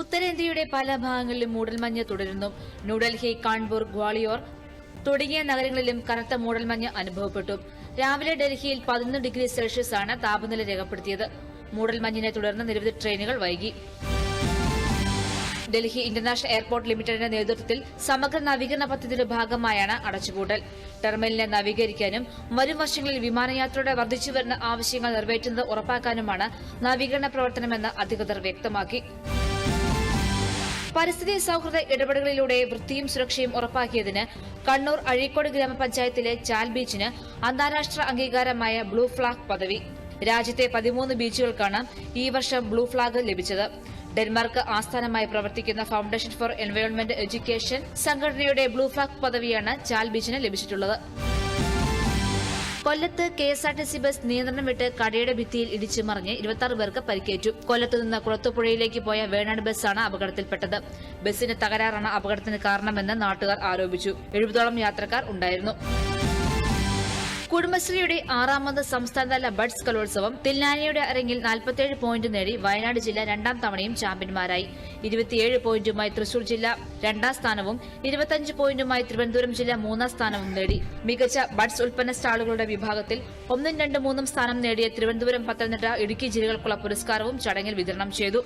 ഉത്തരേന്ത്യയുടെ പല ഭാഗങ്ങളിലും മൂടൽമഞ്ഞ് തുടരുന്നു. ന്യൂഡൽഹി, കാൺപൂർ, ഗ്വാളിയോർ തുടങ്ങിയ നഗരങ്ങളിലും കനത്ത മൂടൽമഞ്ഞ് അനുഭവപ്പെട്ടു. രാവിലെ ഡൽഹിയിൽ 11 ഡിഗ്രി സെൽഷ്യസ് ആണ് താപനില രേഖപ്പെടുത്തിയത്. മൂടൽമഞ്ഞിനെ തുടർന്ന് നിരവധി ട്രെയിനുകൾ വൈകി. ഡൽഹി ഇന്റർനാഷണൽ എയർപോർട്ട് ലിമിറ്റഡിന്റെ നേതൃത്വത്തിൽ സമഗ്ര നവീകരണ പദ്ധതിയുടെ ഭാഗമായാണ് അടച്ചുപൂട്ടൽ. ടെർമിനലിനെ നവീകരിക്കാനും വരും വർഷങ്ങളിൽ വിമാനയാത്രയുടെ വർദ്ധിച്ചുവരുന്ന ആവശ്യങ്ങൾ നിറവേറ്റുന്നത് ഉറപ്പാക്കാനുമാണ് നവീകരണ പ്രവർത്തനമെന്ന് അധികൃതർ വ്യക്തമാക്കി. പരിസ്ഥിതി സൌഹൃദ ഇടപെടലുകളിലൂടെ വൃത്തിയും സുരക്ഷയും ഉറപ്പാക്കിയതിന് കണ്ണൂർ അഴീക്കോട് ഗ്രാമപഞ്ചായത്തിലെ ചാൽ ബീച്ചിന് അന്താരാഷ്ട്ര അംഗീകാരമായ ബ്ലൂ ഫ്ളാഗ് പദവി. രാജ്യത്തെ 13 ബീച്ചുകൾക്കാണ് ഈ വർഷം ബ്ലൂ ഫ്ളാഗ് ലഭിച്ചത്. ഡെൻമാർക്ക് ആസ്ഥാനമായി പ്രവർത്തിക്കുന്ന ഫൌണ്ടേഷൻ ഫോർ എൻവയോൺമെന്റ് എഡ്യൂക്കേഷൻ സംഘടനയുടെ ബ്ലൂ ഫ്ളാഗ് പദവിയാണ് ചാൽ ബീച്ചിന് ലഭിച്ചിട്ടുള്ളത്. കൊല്ലത്ത് കെഎസ്ആർടിസി ബസ് നിയന്ത്രണം വിട്ട് കടയുടെ ഭിത്തിയിൽ ഇടിച്ചു മറിഞ്ഞ് 26 പേർക്ക് പരിക്കേറ്റു. കൊല്ലത്തുനിന്ന് കുളത്തുപുഴയിലേക്ക് പോയ വേണാട് ബസ്സാണ് അപകടത്തിൽപ്പെട്ടത്. ബസ്സിന് തകരാറാണ് അപകടത്തിന് കാരണമെന്ന് നാട്ടുകാർ ആരോപിച്ചു. 70ഓളം യാത്രക്കാർ ഉണ്ടായിരുന്നു. കുടുംബശ്രീയുടെ 6ാമത് സംസ്ഥാനതല ബഡ്സ് കലോത്സവം തില്ലാനിയുടെ അരങ്ങിൽ 47 പോയിന്റ് നേടി വയനാട് ജില്ല 2ാം തവണയും ചാമ്പ്യന്മാരായി. 27 പോയിന്റുമായി തൃശൂർ ജില്ല 2ാം സ്ഥാനവും 25 പോയിന്റുമായി തിരുവനന്തപുരം ജില്ല 3ാം സ്ഥാനവും നേടി. മികച്ച ബഡ്സ് ഉൽപ്പന്ന സ്റ്റാളുകളുടെ വിഭാഗത്തിൽ 1, 2, 3 സ്ഥാനം നേടിയ തിരുവനന്തപുരം, പത്തനംതിട്ട, ഇടുക്കി ജില്ലകൾക്കുള്ള പുരസ്കാരവും ചടങ്ങിൽ വിതരണം ചെയ്തു.